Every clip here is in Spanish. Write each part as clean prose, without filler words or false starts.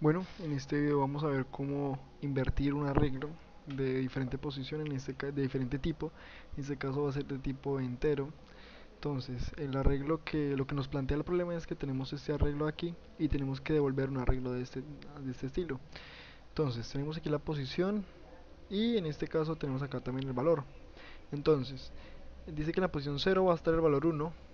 Bueno, en este video vamos a ver cómo invertir un arreglo de diferente posición, de diferente tipo. En este caso va a ser de tipo entero. Entonces, el arreglo lo que nos plantea el problema es que tenemos este arreglo aquí y tenemos que devolver un arreglo de este estilo. Entonces, tenemos aquí la posición y en este caso tenemos acá también el valor. Entonces, dice que en la posición 0 va a estar el valor 1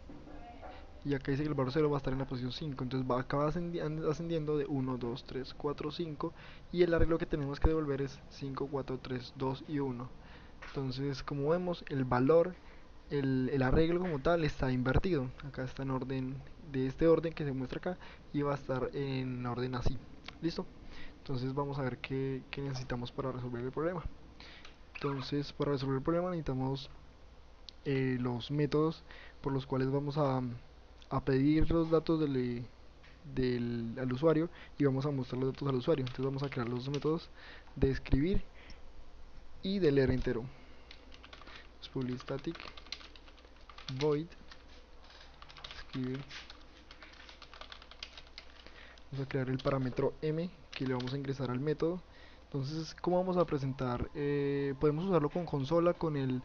y acá dice que el valor 0 va a estar en la posición 5. Entonces va acá ascendiendo de 1, 2, 3, 4, 5 y el arreglo que tenemos que devolver es 5, 4, 3, 2 y 1. Entonces, como vemos, el valor, el arreglo como tal está invertido. Acá está en orden de este orden que se muestra acá y va a estar en orden así. ¿Listo? Entonces vamos a ver qué necesitamos para resolver el problema. Entonces, para resolver el problema necesitamos los métodos por los cuales vamos a pedir los datos al usuario y vamos a mostrar los datos al usuario. Entonces vamos a crear los métodos de escribir y de leer entero. Public static void escribir. Vamos a crear el parámetro m que le vamos a ingresar al método. Entonces, ¿cómo vamos a presentar? Podemos usarlo con consola, con el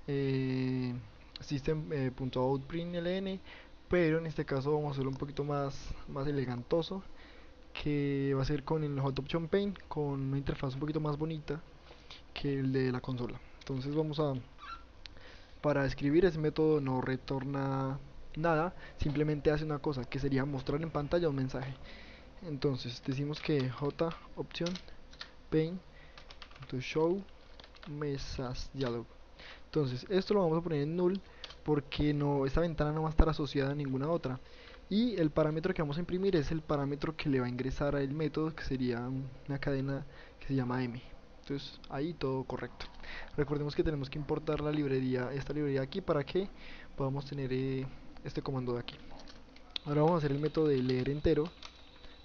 eh, system.outprintln, pero en este caso vamos a hacerlo un poquito más elegantoso, que va a ser con el hot option paint, con una interfaz un poquito más bonita que el de la consola. Entonces para escribir ese método no retorna nada, simplemente hace una cosa, que sería mostrar en pantalla un mensaje. Entonces decimos que j option paint to show message dialog. Entonces esto lo vamos a poner en null porque esta ventana no va a estar asociada a ninguna otra. Y el parámetro que vamos a imprimir es el parámetro que le va a ingresar al método, que sería una cadena que se llama m. Entonces ahí todo correcto. Recordemos que tenemos que importar esta librería aquí para que podamos tener este comando de aquí. Ahora vamos a hacer el método de leer entero.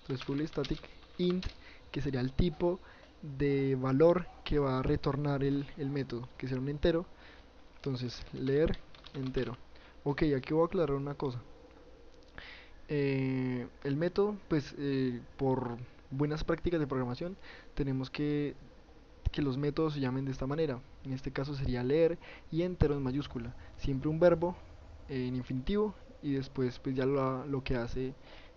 Entonces full static int, que sería el tipo de valor que va a retornar el método, que será un entero. Entonces leer entero. Ok, aquí voy a aclarar una cosa. El método, pues por buenas prácticas de programación, tenemos que los métodos se llamen de esta manera. En este caso sería leer y entero en mayúscula. Siempre un verbo en infinitivo y después pues ya lo que hace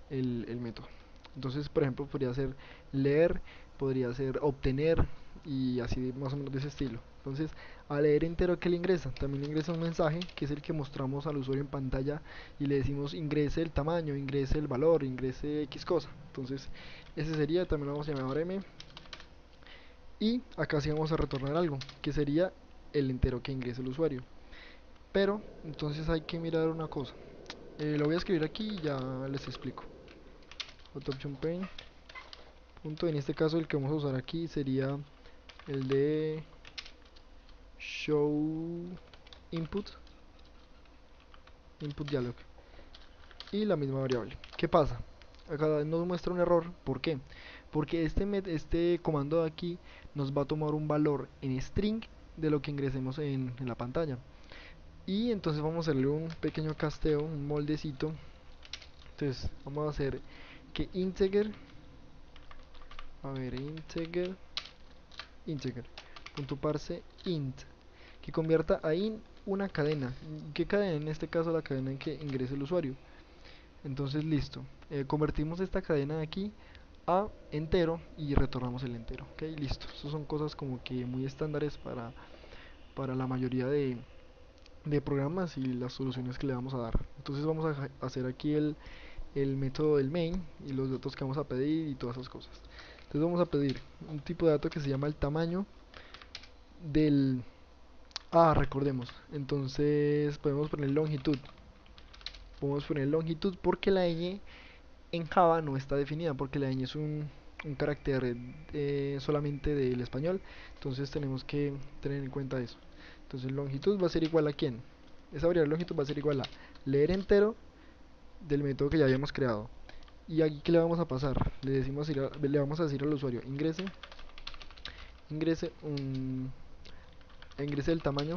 el método. Entonces, por ejemplo, podría ser leer, podría ser obtener y así más o menos de ese estilo. Entonces, a leer entero, ¿qué le ingresa? También le ingresa un mensaje que es el que mostramos al usuario en pantalla y le decimos ingrese el tamaño, ingrese el valor, ingrese X cosa. Entonces, ese sería, también lo vamos a llamar M. Y acá sí vamos a retornar algo, que sería el entero que ingrese el usuario. Pero, entonces hay que mirar una cosa. Lo voy a escribir aquí y ya les explico. Option paint. Punto, en este caso el que vamos a usar aquí sería el de show input, input dialog. Y la misma variable. ¿Qué pasa? Acá nos muestra un error. ¿Por qué? Porque este comando de aquí nos va a tomar un valor en string de lo que ingresemos en la pantalla. Y entonces vamos a hacerle un pequeño casteo, un moldecito. Entonces vamos a hacer que integer, a ver, integer punto parse int, que convierta a int una cadena. ¿Qué cadena? En este caso la cadena en que ingrese el usuario. Entonces listo, convertimos esta cadena de aquí a entero y retornamos el entero. Ok, listo. Estas son cosas como que muy estándares para la mayoría de programas y las soluciones que le vamos a dar. Entonces vamos a hacer aquí el método del main y los datos que vamos a pedir y todas esas cosas. Entonces vamos a pedir un tipo de dato que se llama el tamaño del... Ah, recordemos. Entonces podemos poner longitud. Podemos poner longitud porque la ñ en Java no está definida, porque la ñ es un carácter solamente del español. Entonces tenemos que tener en cuenta eso. Entonces longitud va a ser igual a ¿quién? Esa variable longitud va a ser igual a leer entero del método que ya habíamos creado. Y aquí ¿qué le vamos a pasar? Le vamos a decir al usuario ingrese ingrese el tamaño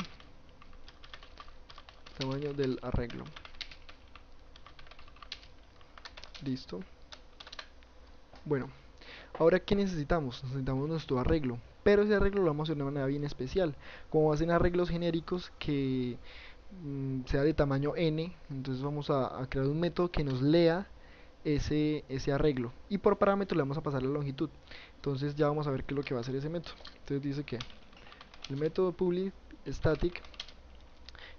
del arreglo. Listo. Bueno, Ahora, ¿qué necesitamos? Necesitamos nuestro arreglo, pero ese arreglo lo vamos a hacer de una manera bien especial. Como hacen arreglos genéricos que sea de tamaño n, entonces vamos a crear un método que nos lea ese arreglo, y por parámetro le vamos a pasar la longitud. Entonces ya vamos a ver qué es lo que va a hacer ese método. Entonces dice que el método public static,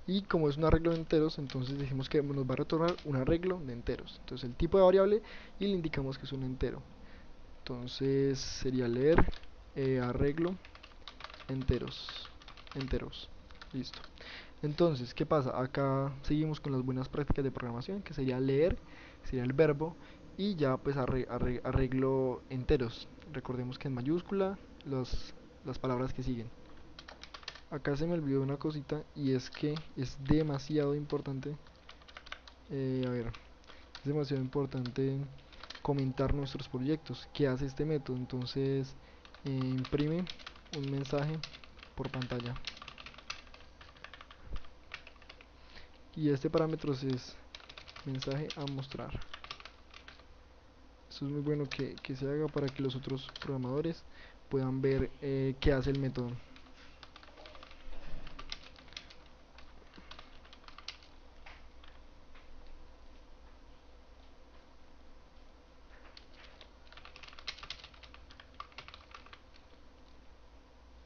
y como es un arreglo de enteros, entonces decimos que nos va a retornar un arreglo de enteros. Entonces el tipo de variable, y le indicamos que es un entero. Entonces sería leer arreglo enteros. Listo. Entonces, ¿qué pasa? Acá seguimos con las buenas prácticas de programación, que sería leer, sería el verbo, y ya pues arreglo enteros. Recordemos que en mayúscula las palabras que siguen. Acá se me olvidó una cosita, y es que es demasiado importante, a ver, es demasiado importante comentar nuestros proyectos. ¿Qué hace este método? Entonces, imprime un mensaje por pantalla. Y este parámetro es mensaje a mostrar. Esto es muy bueno que se haga para que los otros programadores puedan ver qué hace el método.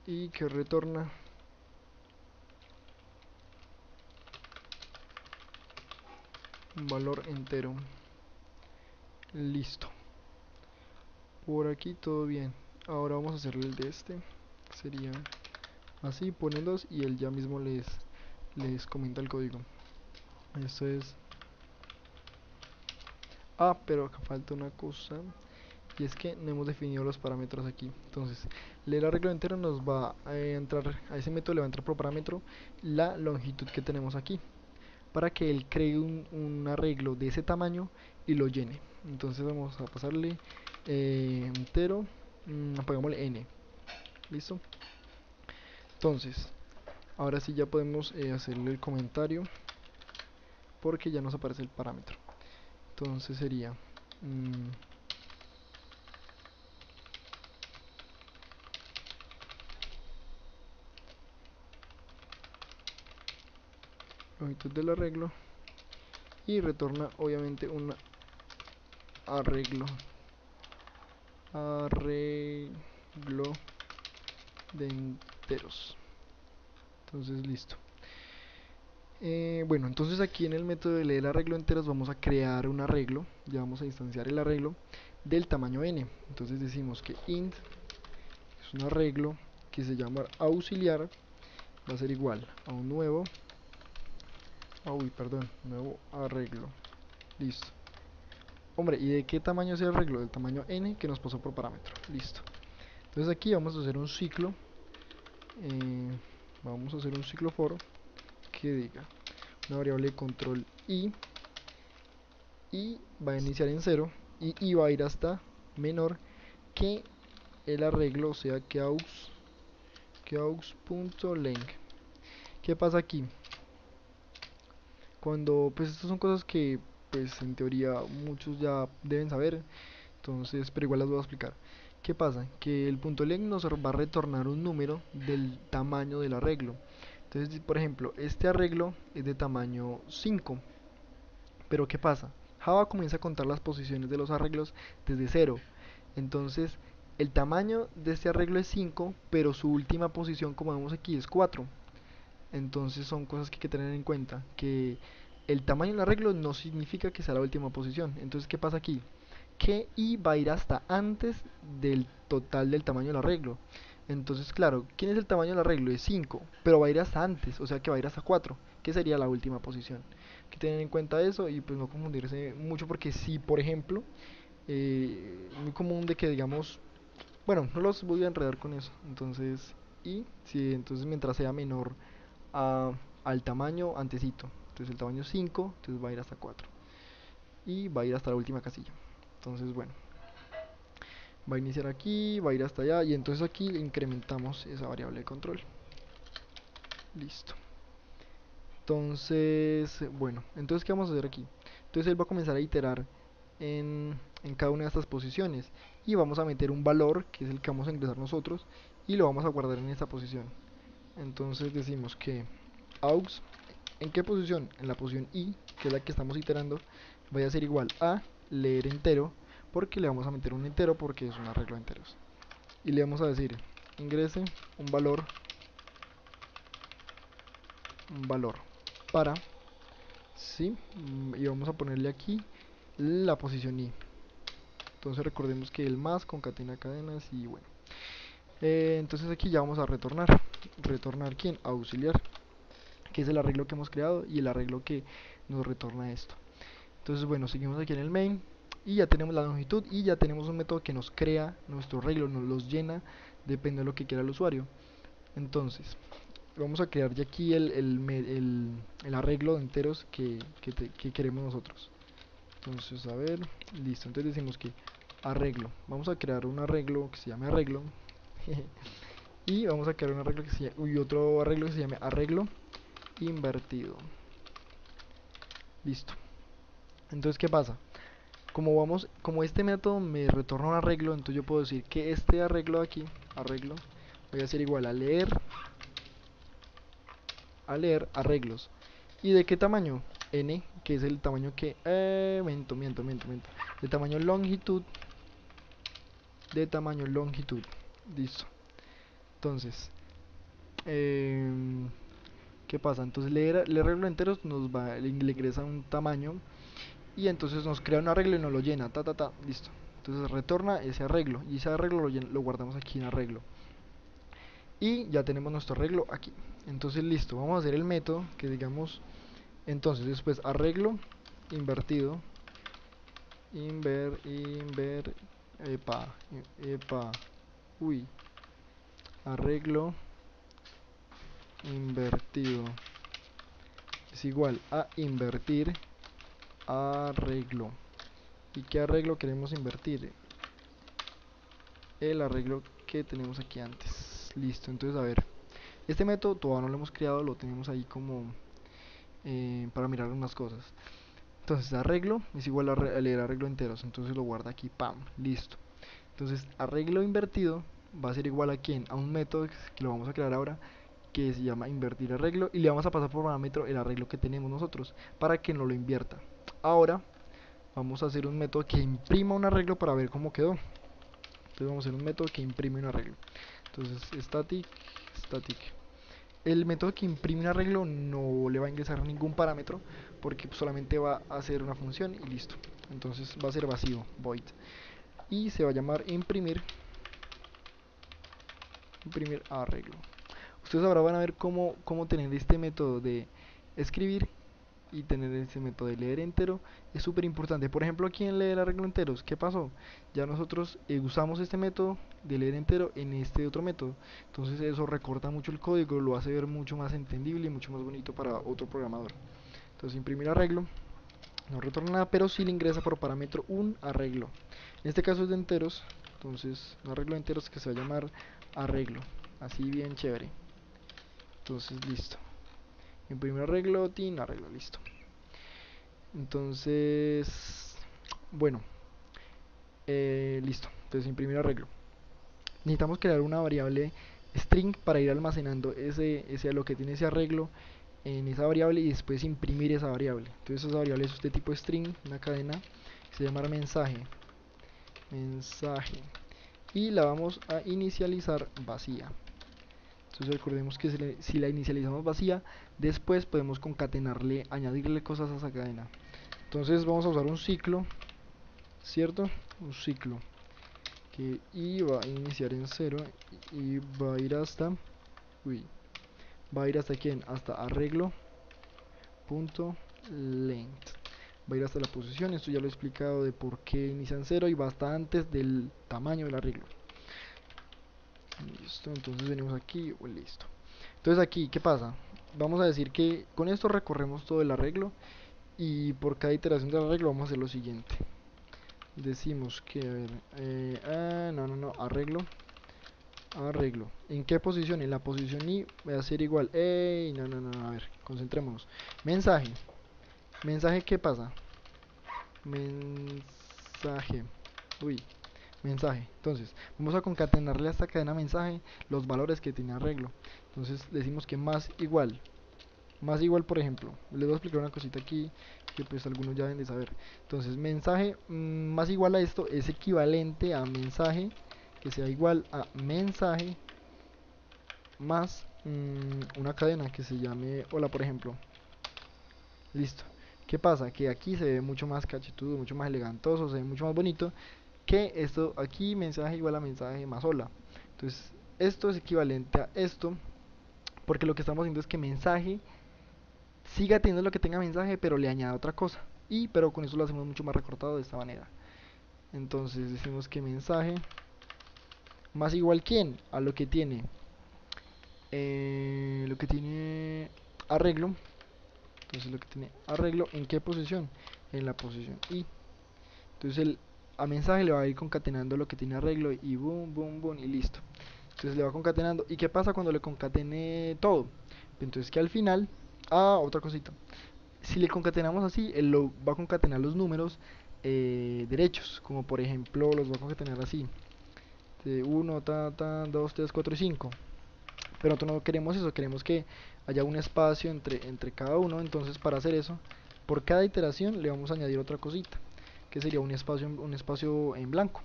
Y que retorna un valor entero. Listo. Por aquí todo bien. Ahora vamos a hacerle el de este. Sería así, ponenlos, y él ya mismo les comenta el código. Esto es... Ah, pero acá falta una cosa, y es que no hemos definido los parámetros aquí. Entonces, leer arreglo entero nos va a entrar, a ese método le va a entrar por parámetro la longitud que tenemos aquí, para que él cree un arreglo de ese tamaño y lo llene. Entonces vamos a pasarle entero, pongámosle n. Listo. Entonces, ahora sí ya podemos hacerle el comentario, porque ya nos aparece el parámetro. Entonces sería longitud del arreglo, y retorna obviamente un arreglo de enteros. Entonces listo. Bueno, entonces aquí en el método de leer arreglo enteros vamos a crear un arreglo, ya vamos a instanciar el arreglo del tamaño n. Entonces decimos que int es un arreglo que se llama auxiliar, va a ser igual a un nuevo nuevo arreglo. Listo. Hombre, ¿y de qué tamaño es el arreglo? Del tamaño n que nos pasó por parámetro. Listo. Entonces aquí vamos a hacer un ciclo, eh, vamos a hacer un ciclo for que diga una variable control y va a iniciar en 0, y va a ir hasta menor que el arreglo, o sea que aux.length. ¿Qué pasa aquí? Cuando, pues estas son cosas que pues en teoría muchos ya deben saber, entonces, pero igual las voy a explicar. ¿Qué pasa? Que el punto length nos va a retornar un número del tamaño del arreglo. Entonces, por ejemplo, este arreglo es de tamaño 5, pero ¿qué pasa? Java comienza a contar las posiciones de los arreglos desde 0. Entonces, el tamaño de este arreglo es 5, pero su última posición, como vemos aquí, es 4. Entonces son cosas que hay que tener en cuenta, que el tamaño del arreglo no significa que sea la última posición. Entonces, ¿qué pasa aquí? Que i va a ir hasta antes del total del tamaño del arreglo. Entonces, claro, ¿quién es el tamaño del arreglo? Es 5, pero va a ir hasta antes, o sea que va a ir hasta 4, que sería la última posición. Hay que tener en cuenta eso y pues no confundirse mucho, porque si, por ejemplo, muy común de que digamos, bueno, no los voy a enredar con eso. Entonces, y si entonces mientras sea menor al tamaño antecito, entonces el tamaño 5, entonces va a ir hasta 4 y va a ir hasta la última casilla. Entonces, bueno, va a iniciar aquí, va a ir hasta allá, y entonces aquí incrementamos esa variable de control. Listo. Entonces, bueno, entonces ¿qué vamos a hacer aquí? Entonces él va a comenzar a iterar en cada una de estas posiciones y vamos a meter un valor que es el que vamos a ingresar nosotros y lo vamos a guardar en esta posición. Entonces decimos que aux, ¿en qué posición? En la posición i, que es la que estamos iterando, vaya a ser igual a leer entero, porque le vamos a meter un entero porque es un arreglo de enteros. Y le vamos a decir ingrese un valor para, ¿sí? Y vamos a ponerle aquí la posición i. Entonces recordemos que el más concatena cadenas y bueno. Entonces aquí ya vamos a retornar ¿quién? Auxiliar, que es el arreglo que hemos creado y el arreglo que nos retorna esto. Entonces bueno, seguimos aquí en el main y ya tenemos la longitud y ya tenemos un método que nos crea nuestro arreglo, nos los llena, depende de lo que quiera el usuario. Entonces vamos a crear ya aquí el arreglo de enteros que queremos nosotros. Entonces a ver, listo, entonces decimos que arreglo, vamos a crear un arreglo que se llame arreglo y vamos a crear un arreglo que se llame, otro arreglo que se llame arreglo invertido. Listo. Entonces, ¿qué pasa? Como este método me retorna un arreglo, entonces yo puedo decir que este arreglo de aquí, arreglo, voy a ser igual a leer arreglos. ¿Y de qué tamaño? N, que es el tamaño que miento, de tamaño longitud, listo. Entonces ¿qué pasa? Entonces el arreglo enteros le ingresa un tamaño y entonces nos crea un arreglo y nos lo llena, listo. Entonces retorna ese arreglo y ese arreglo lo guardamos aquí en arreglo y ya tenemos nuestro arreglo aquí. Entonces listo, vamos a hacer el método que digamos, entonces después arreglo invertido, uy, arreglo invertido es igual a invertir arreglo. ¿Y qué arreglo queremos invertir? El arreglo que tenemos aquí antes. Listo, entonces a ver, este método todavía no lo hemos creado, lo tenemos ahí como para mirar unas cosas. Entonces arreglo es igual a leer arreglo enteros, entonces lo guarda aquí, pam, listo. Entonces arreglo invertido va a ser igual a quién, a un método que lo vamos a crear ahora, que se llama invertir arreglo, y le vamos a pasar por parámetro el arreglo que tenemos nosotros para que no lo invierta. Ahora vamos a hacer un método que imprima un arreglo para ver cómo quedó. Entonces vamos a hacer un método que imprime un arreglo. Entonces static. El método que imprime un arreglo no le va a ingresar ningún parámetro porque solamente va a hacer una función y listo. Entonces va a ser vacío, void. Y se va a llamar imprimir arreglo. Ustedes ahora van a ver cómo tener este método de escribir y tener ese método de leer entero es súper importante. Por ejemplo, aquí en leer arreglo enteros, ¿qué pasó? Ya nosotros usamos este método de leer entero en este otro método, entonces eso recorta mucho el código, lo hace ver mucho más entendible y mucho más bonito para otro programador. Entonces imprimir arreglo no retorna nada, pero sí le ingresa por parámetro un arreglo. En este caso es de enteros, entonces un arreglo de enteros que se va a llamar arreglo, así bien chévere. Entonces listo, imprimir arreglo, arreglo, listo. Entonces, bueno, listo. Entonces imprimir arreglo. Necesitamos crear una variable string para ir almacenando a lo que tiene ese arreglo en esa variable y después imprimir esa variable. Entonces esa variable es de tipo string, una cadena, se llama mensaje. Y la vamos a inicializar vacía. Entonces recordemos que si la inicializamos vacía, después podemos concatenarle, añadirle cosas a esa cadena. Entonces vamos a usar un ciclo, ¿cierto? Un ciclo que va a iniciar en 0 y va a ir hasta, quién, hasta arreglo punto length. Va a ir hasta la posición, esto ya lo he explicado de por qué inicia en 0 y va hasta antes del tamaño del arreglo. Listo, entonces venimos aquí, listo. Entonces aquí, ¿qué pasa? Vamos a decir que con esto recorremos todo el arreglo y por cada iteración del arreglo vamos a hacer lo siguiente. Decimos que, a ver, no, arreglo. ¿En qué posición? En la posición i voy a hacer igual, no, a ver, concentrémonos. Mensaje, ¿qué pasa? mensaje. Uy, mensaje. Entonces, vamos a concatenarle a esta cadena mensaje los valores que tiene arreglo. Entonces, decimos que más igual. Más igual, por ejemplo, les voy a explicar una cosita aquí que pues algunos ya deben de saber. Entonces, mensaje más igual a esto es equivalente a mensaje que sea igual a mensaje más una cadena que se llame hola, por ejemplo. Listo. ¿Qué pasa? Que aquí se ve mucho más cachetudo, mucho más elegantoso, se ve mucho más bonito que esto aquí, mensaje igual a mensaje más hola. Entonces, esto es equivalente a esto, porque lo que estamos haciendo es que mensaje siga teniendo lo que tenga mensaje, pero le añada otra cosa. Pero con eso lo hacemos mucho más recortado de esta manera. Entonces decimos que mensaje más igual quién a lo que tiene arreglo. Entonces lo que tiene arreglo, ¿en qué posición? En la posición I. Entonces a mensaje le va a ir concatenando lo que tiene arreglo y boom, boom, boom y listo. Entonces le va concatenando. ¿Y qué pasa cuando le concatene todo? Entonces que al final, otra cosita. Si le concatenamos así, él lo va a concatenar los números derechos, como por ejemplo los va a concatenar así, de 1, 2, 3, 4 y 5. Pero nosotros no queremos eso, queremos que haya un espacio entre cada uno. Entonces para hacer eso, por cada iteración le vamos a añadir otra cosita, que sería un espacio en blanco.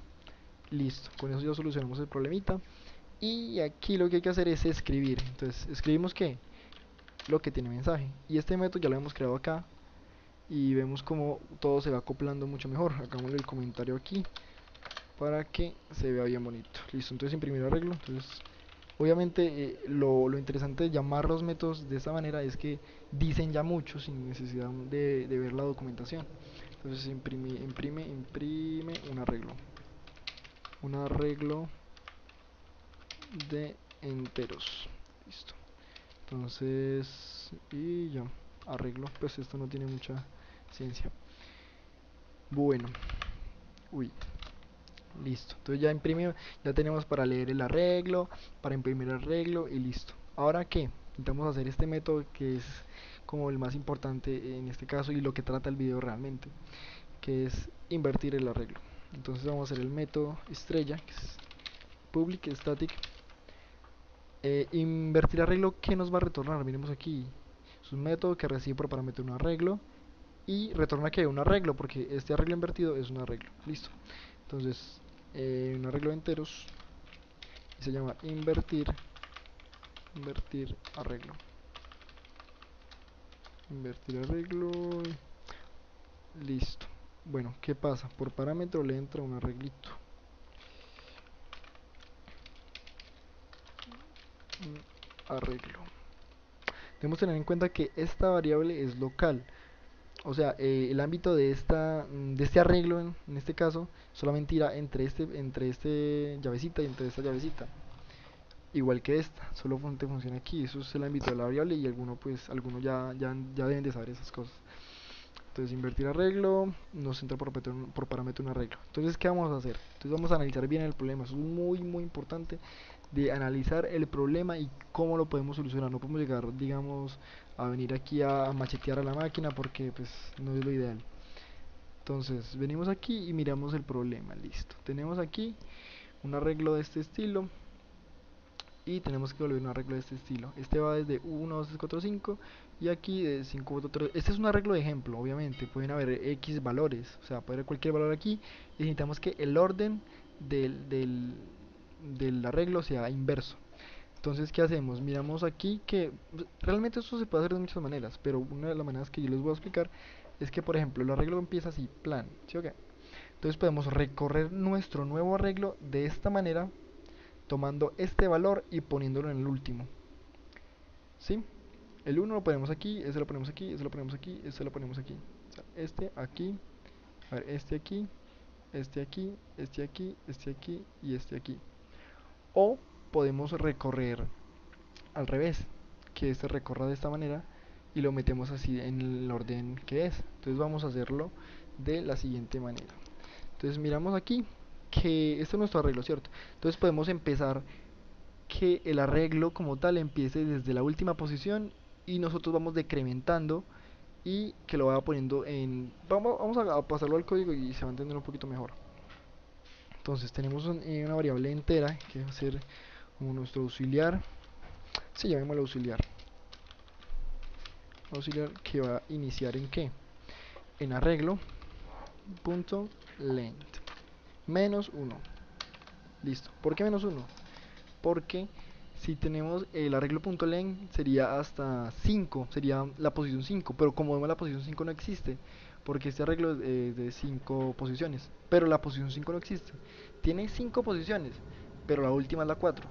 Listo, con eso ya solucionamos el problemita. Y aquí lo que hay que hacer es escribir. Entonces escribimos que lo que tiene mensaje, y este método ya lo hemos creado acá y vemos como todo se va acoplando mucho mejor. Hagámosle el comentario aquí para que se vea bien bonito. Listo, entonces imprimir arreglo. Entonces obviamente lo interesante de llamar los métodos de esta manera es que dicen ya mucho sin necesidad de ver la documentación. Entonces imprime un arreglo de enteros. Listo. Entonces, y ya, arreglo, pues esto no tiene mucha ciencia. Bueno, uy, listo. Entonces ya imprime, ya tenemos para leer el arreglo, para imprimir el arreglo y listo. Ahora qué, intentamos hacer este método que es como el más importante en este caso y lo que trata el video realmente, que es invertir el arreglo. Entonces vamos a hacer el método estrella, que es public static invertir arreglo. ¿Qué nos va a retornar? Miremos aquí, es un método que recibe por parámetro un arreglo y retorna que un arreglo, porque este arreglo invertido es un arreglo. Listo. Entonces un arreglo de enteros y se llama invertir arreglo. Invertir arreglo. Listo. Bueno, ¿qué pasa? Por parámetro le entra un arreglito. Arreglo. Debemos tener en cuenta que esta variable es local. O sea, el ámbito de este arreglo en este caso solamente irá entre este llavecita y entre esta llavecita, igual que esta, solo funciona aquí. Eso es el ámbito de la variable y algunos ya deben de saber esas cosas. Entonces invertir arreglo nos entra por parámetro un arreglo. Entonces ¿qué vamos a hacer? Entonces vamos a analizar bien el problema. Eso es muy importante, de analizar el problema y cómo lo podemos solucionar. No podemos llegar, digamos, a venir aquí a machetear a la máquina, porque pues no es lo ideal. Entonces venimos aquí y miramos el problema. Listo, tenemos aquí un arreglo de este estilo y tenemos que volver un arreglo de este estilo. Este va desde 1, 2, 3, 4, 5 y aquí de 5, 4, 3. Este es un arreglo de ejemplo, obviamente pueden haber X valores, o sea puede haber cualquier valor aquí, y necesitamos que el orden del arreglo sea inverso. Entonces ¿qué hacemos? Miramos aquí que realmente esto se puede hacer de muchas maneras, pero una de las maneras que yo les voy a explicar es que, por ejemplo, el arreglo empieza así, plan, ¿sí o qué? Entonces podemos recorrer nuestro nuevo arreglo de esta manera, tomando este valor y poniéndolo en el último, ¿sí? El 1 lo ponemos aquí, este lo ponemos aquí, este lo ponemos aquí, este lo ponemos aquí. O sea, este aquí, a ver, este aquí, este aquí, este aquí, este aquí y este aquí. O podemos recorrer al revés, que este recorra de esta manera y lo metemos así en el orden que es. Entonces vamos a hacerlo de la siguiente manera. Entonces miramos aquí que este es nuestro arreglo, ¿cierto? Entonces podemos empezar que el arreglo como tal empiece desde la última posición y nosotros vamos decrementando y que lo vaya poniendo en... Vamos a pasarlo al código y se va a entender un poquito mejor. Entonces tenemos una variable entera que va a ser como nuestro auxiliar. Sí, llamémoslo auxiliar. Auxiliar que va a iniciar en qué? En arreglo punto length menos 1. Listo. ¿Por qué menos 1? Porque si tenemos el arreglo.len sería hasta 5, sería la posición 5, pero como vemos la posición 5 no existe, porque este arreglo es de 5 posiciones, pero la posición 5 no existe. Tiene 5 posiciones, pero la última es la 4,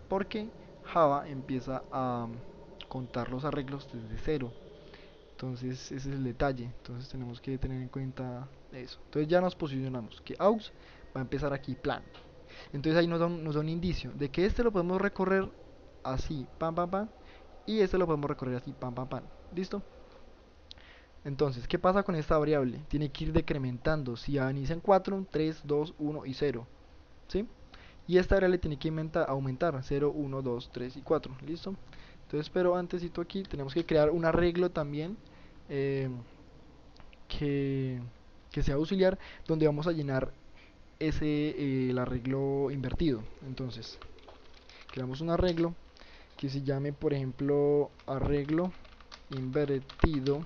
porque Java empieza a contar los arreglos desde cero. Entonces ese es el detalle, entonces tenemos que tener en cuenta eso. Entonces ya nos posicionamos, que aux va a empezar aquí plan. Entonces ahí nos da un indicio de que este lo podemos recorrer así, pam, pam, pam. Y este lo podemos recorrer así, pam, pam, pam. ¿Listo? Entonces, ¿qué pasa con esta variable? Tiene que ir decrementando. Si inicia en 4, 3, 2, 1 y 0. ¿Sí? Y esta variable tiene que aumentar 0, 1, 2, 3 y 4. ¿Listo? Entonces, pero antes aquí tenemos que crear un arreglo también eh, que, que sea auxiliar, donde vamos a llenar el arreglo invertido. Entonces creamos un arreglo que se llame, por ejemplo, arreglo invertido.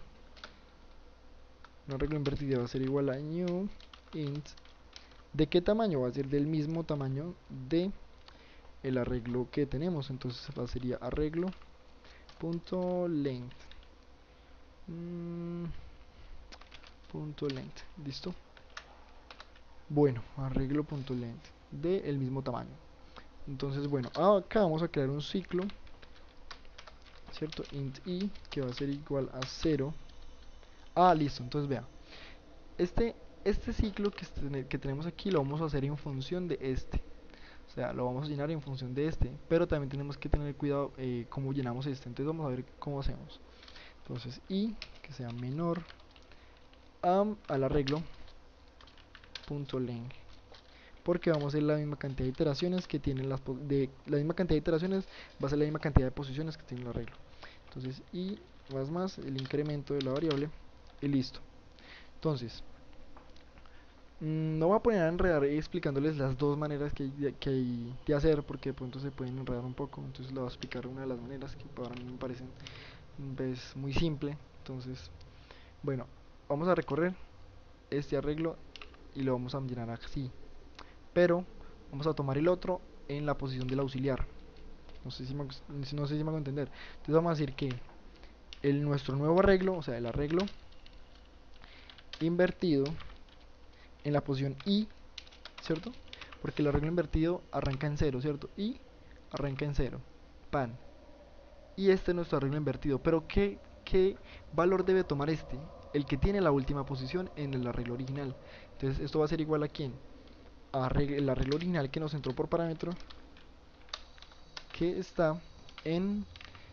Un arreglo invertido va a ser igual a new int. ¿De qué tamaño? Va a ser del mismo tamaño de el arreglo que tenemos. Entonces sería arreglo punto length punto length. ¿Listo? Bueno, arreglo punto length de el mismo tamaño. Entonces, bueno, acá vamos a crear un ciclo, ¿cierto? Int i, que va a ser igual a 0. Listo, entonces vea, este ciclo que tenemos aquí lo vamos a hacer en función de este. O sea, lo vamos a llenar en función de este, pero también tenemos que tener cuidado cómo llenamos este. Entonces vamos a ver cómo hacemos. Entonces i, que sea menor al arreglo punto len, porque vamos a hacer la misma cantidad de iteraciones que tienen la misma cantidad de iteraciones va a ser la misma cantidad de posiciones que tiene el arreglo. Entonces i más el incremento de la variable y listo. Entonces no voy a poner a enredar explicándoles las dos maneras que hay de hacer, porque de pronto se pueden enredar un poco. Entonces les voy a explicar una de las maneras que para mí me parecen muy simple. Entonces, bueno, vamos a recorrer este arreglo y lo vamos a llenar así, pero vamos a tomar el otro en la posición del auxiliar. No sé si me hago entender. Entonces vamos a decir que nuestro nuevo arreglo, o sea, el arreglo invertido en la posición i, ¿cierto? Porque el arreglo invertido arranca en 0, ¿cierto? Y arranca en 0, pan. Y este es nuestro arreglo invertido. Pero ¿qué valor debe tomar este? El que tiene la última posición en el arreglo original. Entonces esto va a ser igual a ¿quién? El arreglo original que nos entró por parámetro, que está en...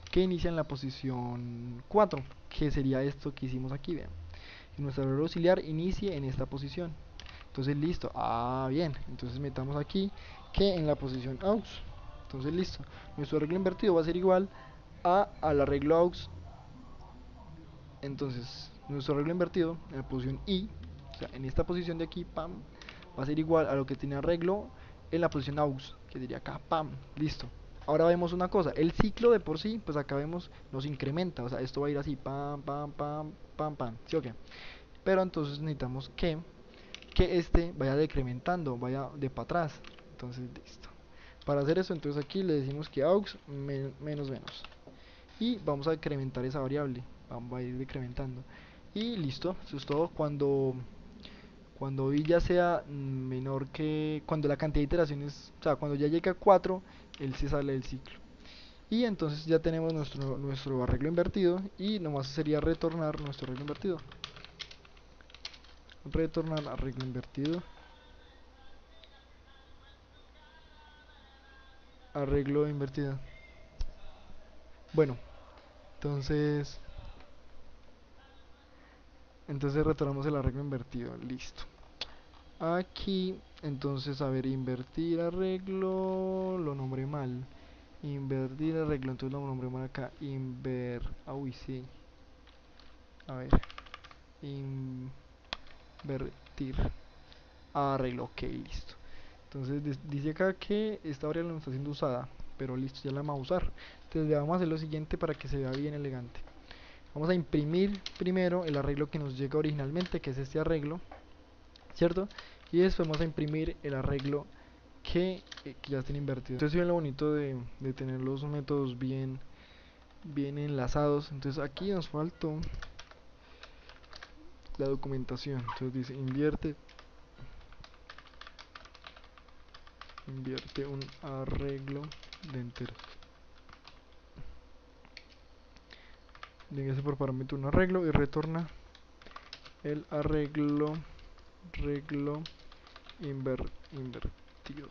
que inicia en la posición 4, que sería esto que hicimos aquí, vean. Que nuestro arreglo auxiliar inicie en esta posición. Entonces listo, bien, entonces metamos aquí que en la posición aux. Entonces listo, nuestro arreglo invertido va a ser igual al arreglo aux. Entonces nuestro arreglo invertido en la posición i, o sea, en esta posición de aquí, pam, va a ser igual a lo que tiene arreglo en la posición aux, que diría acá, pam, listo. Ahora vemos una cosa, el ciclo de por sí, pues acá vemos, nos incrementa, o sea, esto va a ir así, pam, pam, pam, pam, pam, ¿sí o qué? Pero entonces necesitamos que este vaya decrementando, vaya de para atrás. Entonces listo. Para hacer eso, entonces aquí le decimos que aux menos menos y vamos a decrementar esa variable, vamos a ir decrementando y listo. Eso es todo. Cuando i ya sea menor que, cuando la cantidad de iteraciones, o sea, cuando ya llega a 4, él se sale del ciclo. Y entonces ya tenemos nuestro arreglo invertido y nomás sería retornar nuestro arreglo invertido. Retornar arreglo invertido, arreglo invertido. Bueno, entonces retornamos el arreglo invertido, listo. Aquí, entonces, a ver, invertir arreglo, lo nombré mal. Invertir arreglo, entonces lo nombré mal acá. Uy, sí. A ver, invertir arreglo, ok, listo. Entonces dice acá que esta variable no está siendo usada, pero listo, ya la vamos a usar. Entonces le vamos a hacer lo siguiente para que se vea bien elegante. Vamos a imprimir primero el arreglo que nos llega originalmente, que es este arreglo, ¿cierto? Y después vamos a imprimir el arreglo que ya estén invertidos. Entonces, bien lo bonito de tener los métodos bien enlazados. Entonces aquí nos faltó la documentación. Entonces dice invierte un arreglo de enteros. Dígase por parámetro un arreglo y retorna el arreglo invertido.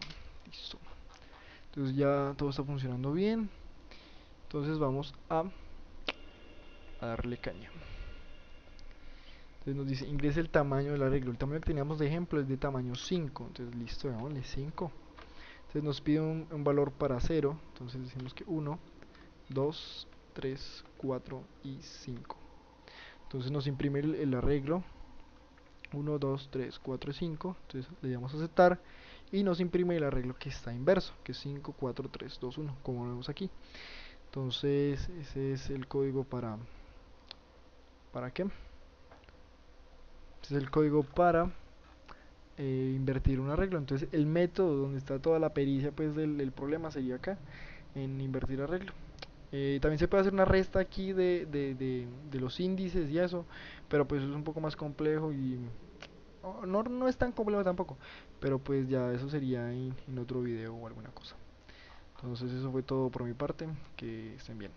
Listo. Entonces ya todo está funcionando bien. Entonces vamos a darle caña. Entonces nos dice ingrese el tamaño del arreglo. El tamaño que teníamos de ejemplo es de tamaño 5. Entonces listo, démosle 5. Entonces nos pide un valor para 0. Entonces decimos que 1, 2, 3, 4 y 5. Entonces nos imprime el arreglo 1, 2, 3, 4 y 5. Entonces le damos a aceptar y nos imprime el arreglo que está inverso, que es 5, 4, 3, 2, 1, como lo vemos aquí. Entonces ese es el código ¿para qué? Este es el código para invertir un arreglo. Entonces el método donde está toda la pericia pues del problema sería acá, en invertir arreglo. También se puede hacer una resta aquí de los índices y eso, pero pues es un poco más complejo y no es tan complejo tampoco, pero pues ya eso sería en otro video o alguna cosa. Entonces eso fue todo por mi parte, que estén bien.